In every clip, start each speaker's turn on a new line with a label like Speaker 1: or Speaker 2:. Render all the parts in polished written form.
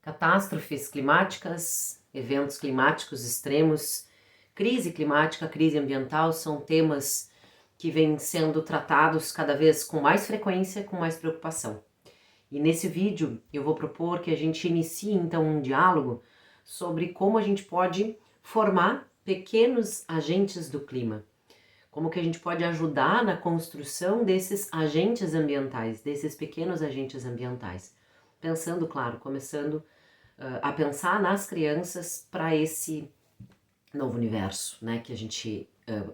Speaker 1: Catástrofes climáticas, eventos climáticos extremos, crise climática, crise ambiental são temas que vêm sendo tratados cada vez com mais frequência, com mais preocupação. E nesse vídeo eu vou propor que a gente inicie então um diálogo sobre como a gente pode formar pequenos agentes do clima. Como que a gente pode ajudar na construção desses agentes ambientais, desses pequenos agentes ambientais. Pensando, claro, começando a pensar nas crianças para esse novo universo, né? Que a gente,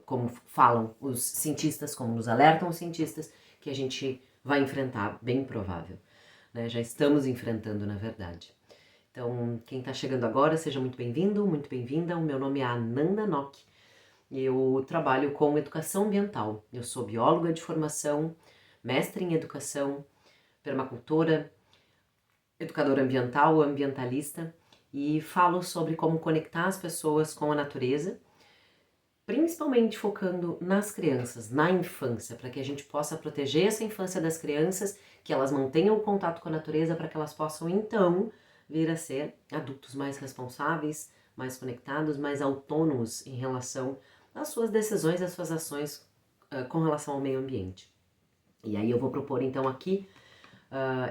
Speaker 1: como falam os cientistas, como nos alertam os cientistas, que a gente vai enfrentar, bem provável. Né? Já estamos enfrentando, na verdade. Então, quem está chegando agora, seja muito bem-vindo, muito bem-vinda. O meu nome é Ananda Nock. Eu trabalho com educação ambiental. Eu sou bióloga de formação, mestre em educação, permacultora, educadora ambiental, ambientalista, e falo sobre como conectar as pessoas com a natureza, principalmente focando nas crianças, na infância, para que a gente possa proteger essa infância das crianças, que elas mantenham o contato com a natureza, para que elas possam então vir a ser adultos mais responsáveis, mais conectados, mais autônomos em relação às suas decisões, às suas ações com relação ao meio ambiente. E aí eu vou propor então aqui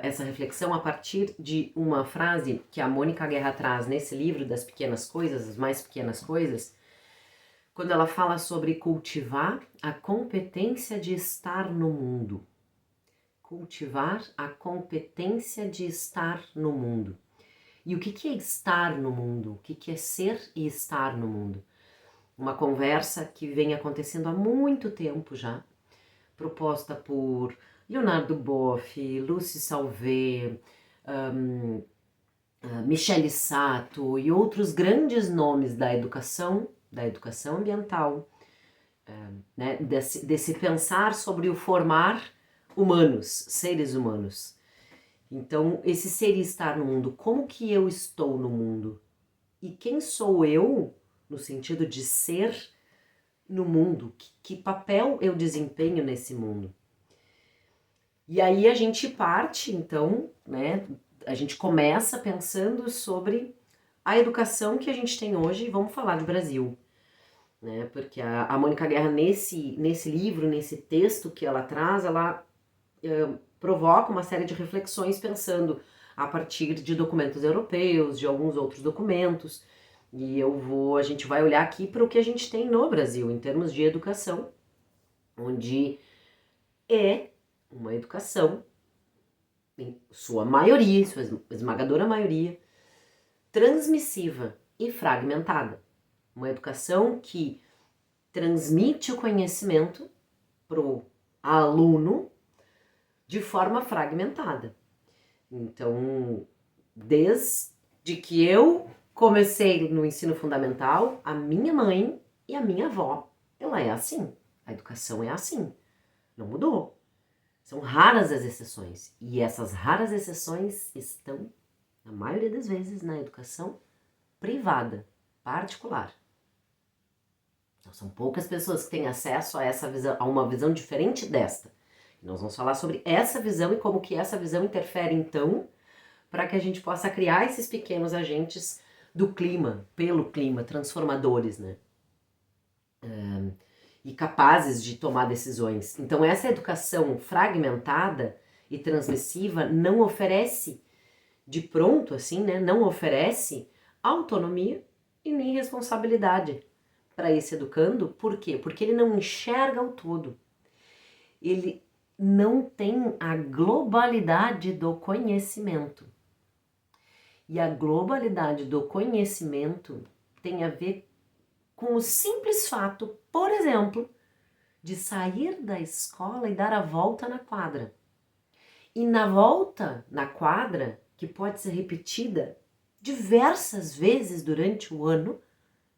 Speaker 1: essa reflexão a partir de uma frase que a Mônica Guerra traz nesse livro das pequenas coisas, as mais pequenas coisas, quando ela fala sobre cultivar a competência de estar no mundo. Cultivar a competência de estar no mundo. E o que é estar no mundo? O que é ser e estar no mundo? Uma conversa que vem acontecendo há muito tempo já, proposta por Leonardo Boff, Lucy Salvé, Michele Sato e outros grandes nomes da educação ambiental, né, desse pensar sobre o formar humanos, seres humanos. Então, esse ser e estar no mundo, como que eu estou no mundo? E quem sou eu, no sentido de ser no mundo? Que papel eu desempenho nesse mundo? E aí a gente parte, então, né, a gente começa pensando sobre a educação que a gente tem hoje, e vamos falar de Brasil, né, porque a Mônica Guerra, nesse livro, nesse texto que ela traz, ela provoca uma série de reflexões pensando a partir de documentos europeus, de alguns outros documentos, e a gente vai olhar aqui para o que a gente tem no Brasil, em termos de educação, onde é uma educação, em sua maioria, sua esmagadora maioria, transmissiva e fragmentada. Uma educação que transmite o conhecimento para o aluno de forma fragmentada. Então, desde que eu comecei no ensino fundamental, a minha mãe e a minha avó, ela é assim. A educação é assim. Não mudou. São raras as exceções. E essas raras exceções estão, na maioria das vezes, na educação privada, particular. Então, são poucas pessoas que têm acesso a essa visão, a uma visão diferente desta. E nós vamos falar sobre essa visão e como que essa visão interfere, então, para que a gente possa criar esses pequenos agentes do clima, pelo clima, transformadores, né? E capazes de tomar decisões. Então, essa educação fragmentada e transmissiva não oferece, de pronto, assim, né? Não oferece autonomia e nem responsabilidade para esse educando. Por quê? Porque ele não enxerga o todo. Ele não tem a globalidade do conhecimento. E a globalidade do conhecimento tem a ver com o simples fato, por exemplo, de sair da escola e dar a volta na quadra. E na volta na quadra, que pode ser repetida diversas vezes durante o ano,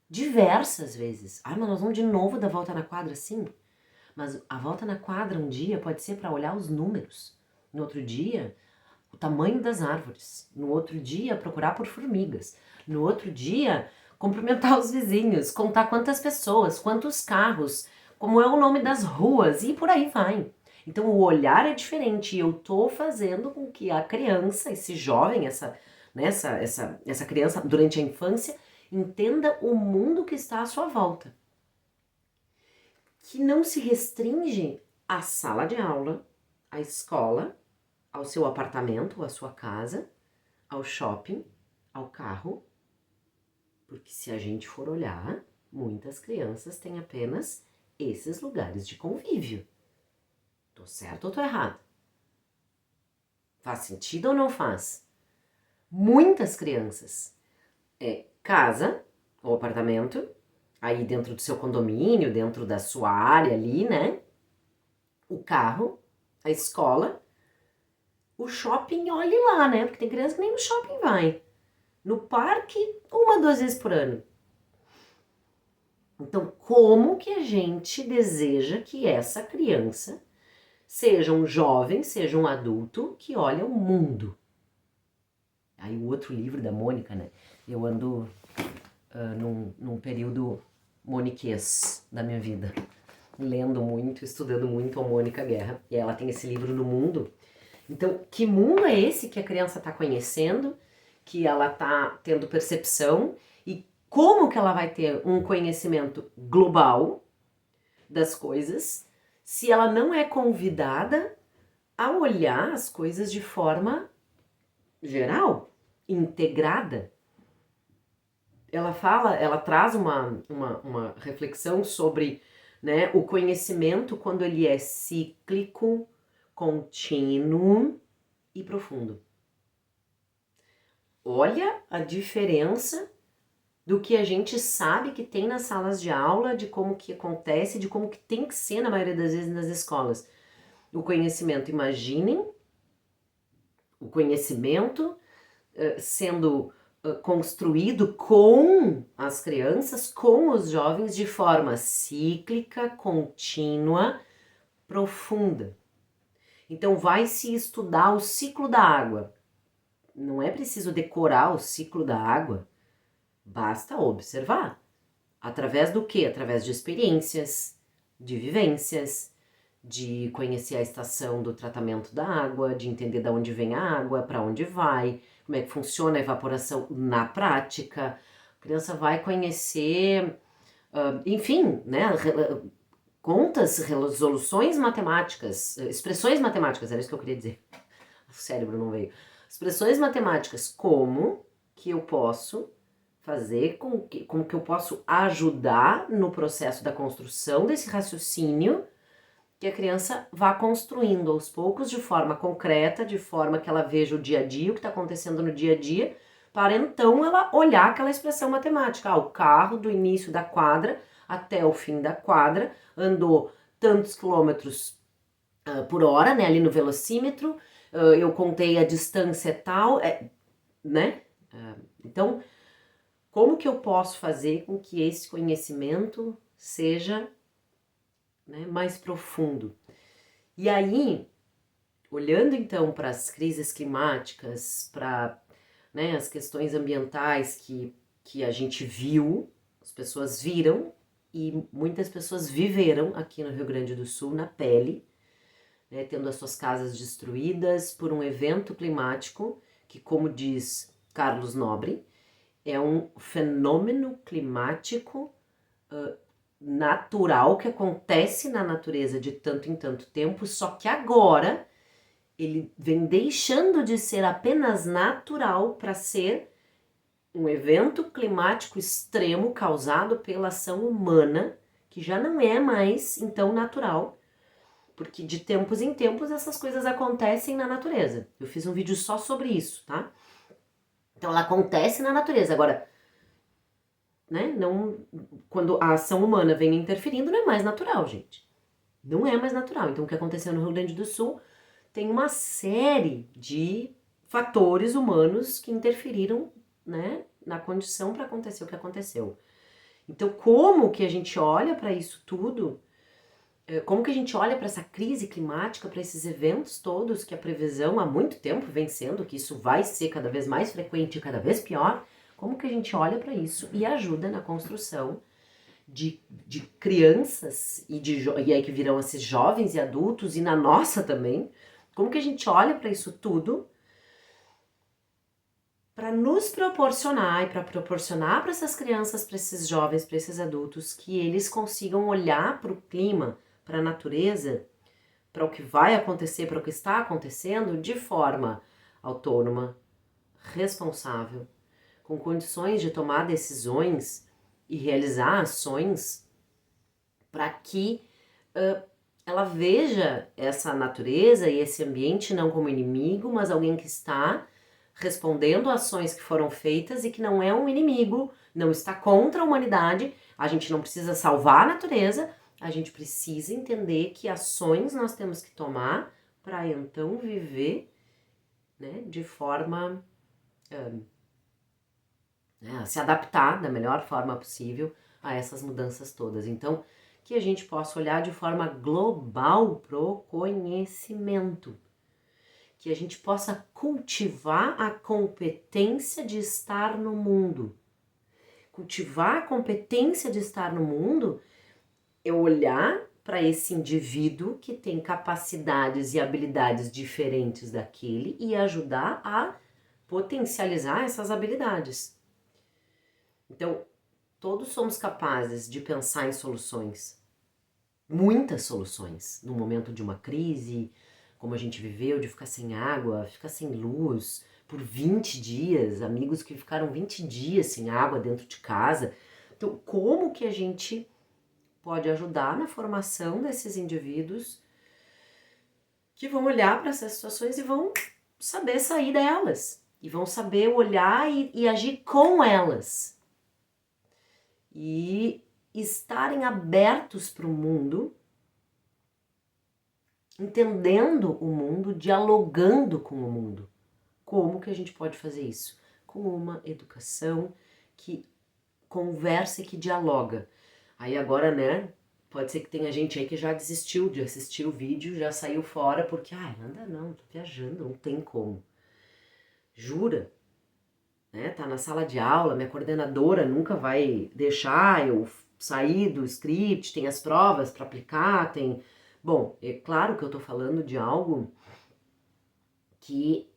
Speaker 1: diversas vezes. Mas nós vamos de novo dar a volta na quadra, sim. Mas a volta na quadra um dia pode ser para olhar os números. No outro dia, o tamanho das árvores. No outro dia, procurar por formigas. No outro dia, cumprimentar os vizinhos, contar quantas pessoas, quantos carros, como é o nome das ruas e por aí vai. Então o olhar é diferente e eu tô fazendo com que a criança, esse jovem, né, essa criança, durante a infância, entenda o mundo que está à sua volta. Que não se restringe à sala de aula, à escola, ao seu apartamento, à sua casa, ao shopping, ao carro. Porque se a gente for olhar, muitas crianças têm apenas esses lugares de convívio. Tô certo ou tô errado? Faz sentido ou não faz? Muitas crianças casa ou apartamento, aí dentro do seu condomínio, dentro da sua área ali, né? O carro, a escola, o shopping, olhe lá, né? Porque tem criança que nem no shopping vai. No parque, 1, 2 vezes por ano. Então, como que a gente deseja que essa criança seja um jovem, seja um adulto que olha o mundo? Aí o outro livro da Mônica, né? Eu ando num período moniquês da minha vida, lendo muito, estudando muito a Mônica Guerra. E ela tem esse livro no mundo. Então, que mundo é esse que a criança está conhecendo, que ela está tendo percepção e como que ela vai ter um conhecimento global das coisas se ela não é convidada a olhar as coisas de forma geral, integrada? Ela traz uma reflexão sobre, né, o conhecimento quando ele é cíclico, contínuo e profundo. Olha a diferença do que a gente sabe que tem nas salas de aula, de como que acontece, de como que tem que ser na maioria das vezes nas escolas. O conhecimento, imaginem, o conhecimento sendo construído com as crianças, com os jovens, de forma cíclica, contínua, profunda. Então vai se estudar o ciclo da água. Não é preciso decorar o ciclo da água, basta observar. Através do quê? Através de experiências, de vivências, de conhecer a estação do tratamento da água, de entender de onde vem a água, para onde vai, como é que funciona a evaporação na prática. A criança vai conhecer, enfim, né, contas, resoluções matemáticas, expressões matemáticas, era isso que eu queria dizer. O cérebro não veio. Expressões matemáticas, como que eu posso fazer, como que eu posso ajudar no processo da construção desse raciocínio que a criança vá construindo aos poucos, de forma concreta, de forma que ela veja o dia a dia, o que está acontecendo no dia a dia, para então ela olhar aquela expressão matemática. O carro do início da quadra até o fim da quadra andou tantos quilômetros por hora, né, ali no velocímetro, eu contei a distância tal, né? Então, como que eu posso fazer com que esse conhecimento seja, né, mais profundo? E aí, olhando então para as crises climáticas, para, né, as questões ambientais que a gente viu, as pessoas viram e muitas pessoas viveram aqui no Rio Grande do Sul na pele, né, tendo as suas casas destruídas por um evento climático que, como diz Carlos Nobre, é um fenômeno climático natural que acontece na natureza de tanto em tanto tempo, só que agora ele vem deixando de ser apenas natural para ser um evento climático extremo causado pela ação humana, que já não é mais então natural, porque de tempos em tempos essas coisas acontecem na natureza. Eu fiz um vídeo só sobre isso, tá? Então ela acontece na natureza. Agora, né, não, quando a ação humana vem interferindo, não é mais natural, gente. Não é mais natural. Então o que aconteceu no Rio Grande do Sul tem uma série de fatores humanos que interferiram, né, na condição para acontecer o que aconteceu. Então, como que a gente olha para isso tudo? Como que a gente olha para essa crise climática, para esses eventos todos que a previsão há muito tempo vem sendo, que isso vai ser cada vez mais frequente e cada vez pior? Como que a gente olha para isso e ajuda na construção de crianças e aí que virão esses jovens e adultos e na nossa também? Como que a gente olha para isso tudo para nos proporcionar e para proporcionar para essas crianças, para esses jovens, para esses adultos, que eles consigam olhar para o clima, para a natureza, para o que vai acontecer, para o que está acontecendo, de forma autônoma, responsável, com condições de tomar decisões e realizar ações para que ela veja essa natureza e esse ambiente não como inimigo, mas alguém que está respondendo a ações que foram feitas e que não é um inimigo, não está contra a humanidade. A gente não precisa salvar a natureza, a gente precisa entender que ações nós temos que tomar para então viver, né, de forma se adaptar da melhor forma possível a essas mudanças todas. Então, que a gente possa olhar de forma global pro conhecimento, que a gente possa cultivar a competência de estar no mundo. Cultivar a competência de estar no mundo é olhar para esse indivíduo que tem capacidades e habilidades diferentes daquele e ajudar a potencializar essas habilidades. Então, todos somos capazes de pensar em soluções, muitas soluções, no momento de uma crise, como a gente viveu, de ficar sem água, ficar sem luz por 20 dias, amigos que ficaram 20 dias sem água dentro de casa. Então, como que a gente pode ajudar na formação desses indivíduos que vão olhar para essas situações e vão saber sair delas, e vão saber olhar e agir com elas, e estarem abertos para o mundo, entendendo o mundo, dialogando com o mundo. Como que a gente pode fazer isso? Com uma educação que conversa e que dialoga. Aí agora, né, pode ser que tenha gente aí que já desistiu de assistir o vídeo, já saiu fora porque, anda não, tô viajando, não tem como. Jura? Né, tá na sala de aula, minha coordenadora nunca vai deixar eu sair do script, tem as provas para aplicar, tem... Bom, é claro que eu tô falando de algo que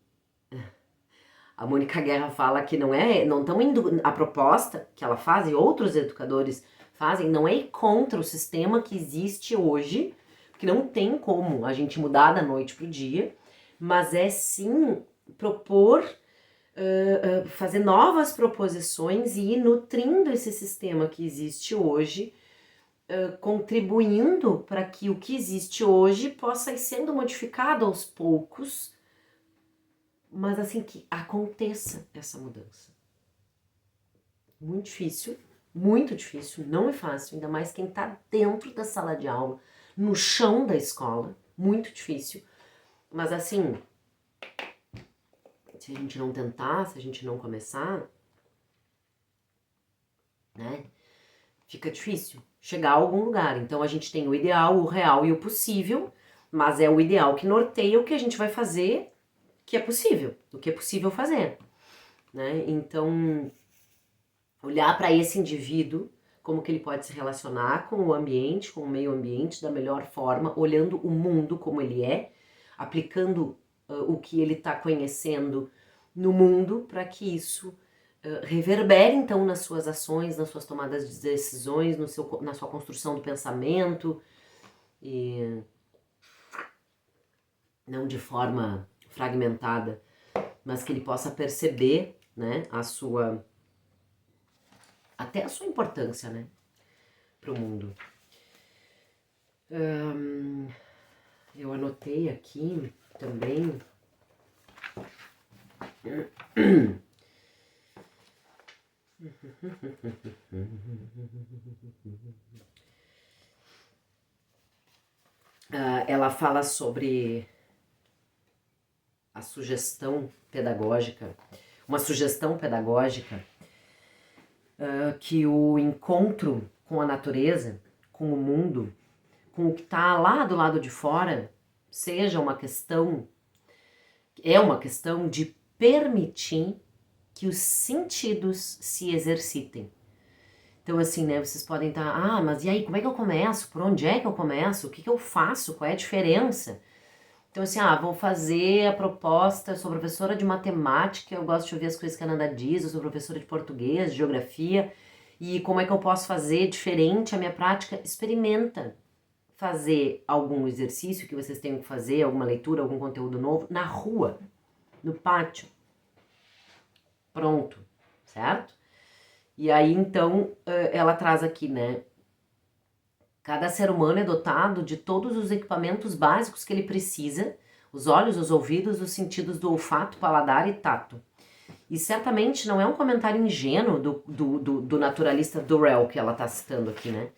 Speaker 1: a Mônica Guerra fala que não estamos indo, a proposta que ela faz e outros educadores fazem, não é ir contra o sistema que existe hoje, porque não tem como a gente mudar da noite pro dia, mas é sim propor, fazer novas proposições e ir nutrindo esse sistema que existe hoje, contribuindo para que o que existe hoje possa ir sendo modificado aos poucos, mas assim que aconteça essa mudança. Muito difícil, não é fácil, ainda mais quem está dentro da sala de aula, no chão da escola, muito difícil, mas assim, se a gente não tentar, se a gente não começar, né, fica difícil chegar a algum lugar. Então a gente tem o ideal, o real e o possível, mas é o ideal que norteia o que a gente vai fazer, que é possível, o que é possível fazer, né? Então, olhar para esse indivíduo, como que ele pode se relacionar com o ambiente, com o meio ambiente da melhor forma, olhando o mundo como ele é, aplicando o que ele está conhecendo no mundo, para que isso reverbere então nas suas ações, nas suas tomadas de decisões, na sua construção do pensamento, e não de forma fragmentada, mas que ele possa perceber, né, até a sua importância, né, para o mundo. Eu anotei aqui também ela fala sobre a sugestão pedagógica, uma sugestão pedagógica que o encontro com a natureza, com o mundo, com o que está lá do lado de fora, seja uma questão de permitir que os sentidos se exercitem. Então, assim, né, vocês podem estar, mas e aí, como é que eu começo? Por onde é que eu começo? O que eu faço? Qual é a diferença? Então, assim, vou fazer a proposta, eu sou professora de matemática, eu gosto de ouvir as coisas que a Nanda diz, eu sou professora de português, de geografia, e como é que eu posso fazer diferente a minha prática? Experimenta fazer algum exercício que vocês tenham que fazer, alguma leitura, algum conteúdo novo, na rua, no pátio. Pronto, certo? E aí, então, ela traz aqui, né? Cada ser humano é dotado de todos os equipamentos básicos que ele precisa, os olhos, os ouvidos, os sentidos do olfato, paladar e tato. E certamente não é um comentário ingênuo do naturalista Durrell que ela está citando aqui, né?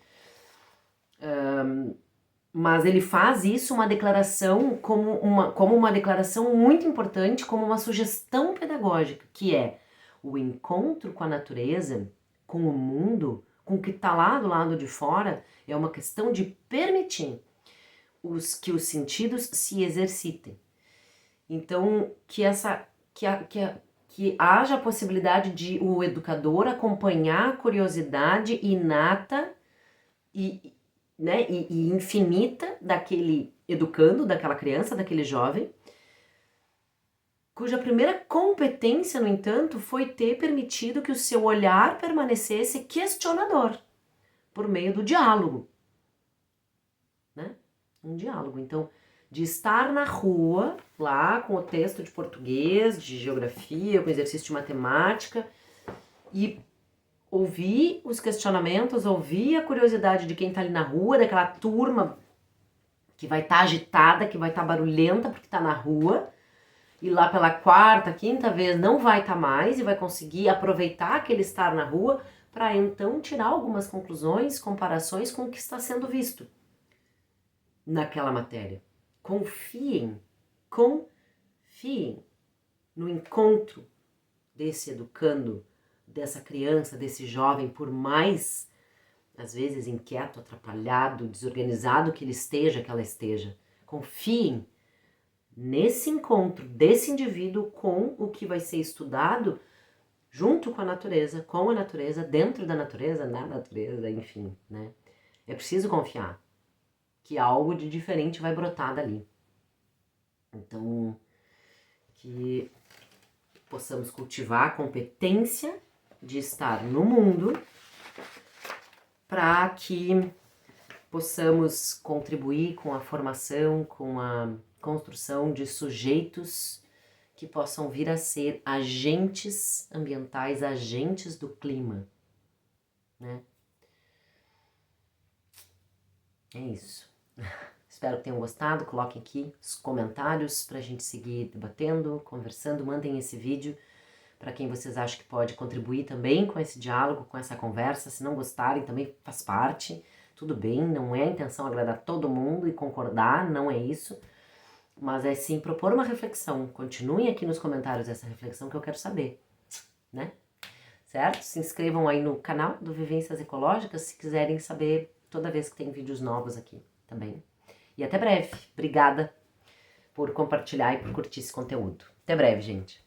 Speaker 1: Mas ele faz isso uma declaração como uma declaração muito importante, como uma sugestão pedagógica, que é o encontro com a natureza, com o mundo, com o que está lá do lado de fora, é uma questão de permitir que os sentidos se exercitem. Então, que haja a possibilidade de o educador acompanhar a curiosidade inata e infinita daquele educando, daquela criança, daquele jovem, cuja primeira competência, no entanto, foi ter permitido que o seu olhar permanecesse questionador, por meio do diálogo. Né? Um diálogo. Então, de estar na rua, lá com o texto de português, de geografia, com exercício de matemática, e ouvir os questionamentos, ouvir a curiosidade de quem está ali na rua, daquela turma que vai estar agitada, que vai estar barulhenta porque está na rua, e lá pela quarta, quinta vez não vai estar mais e vai conseguir aproveitar aquele estar na rua para então tirar algumas conclusões, comparações com o que está sendo visto naquela matéria. Confiem no encontro desse educando, dessa criança, desse jovem, por mais, às vezes, inquieto, atrapalhado, desorganizado que ele esteja, que ela esteja. Confiem nesse encontro desse indivíduo com o que vai ser estudado junto com a natureza, dentro da natureza, na natureza, enfim, né? É preciso confiar que algo de diferente vai brotar dali. Então, que possamos cultivar a competência de estar no mundo para que possamos contribuir com a formação, com a construção de sujeitos que possam vir a ser agentes ambientais, agentes do clima, né? É isso. Espero que tenham gostado. Coloquem aqui os comentários para a gente seguir debatendo, conversando. Mandem esse vídeo para quem vocês acham que pode contribuir também com esse diálogo, com essa conversa. Se não gostarem, também faz parte. Tudo bem, não é a intenção agradar todo mundo e concordar, não é isso. Mas é sim propor uma reflexão. Continuem aqui nos comentários essa reflexão que eu quero saber, né? Certo? Se inscrevam aí no canal do Vivências Ecológicas se quiserem saber toda vez que tem vídeos novos aqui também. E até breve. Obrigada por compartilhar e por curtir esse conteúdo. Até breve, gente.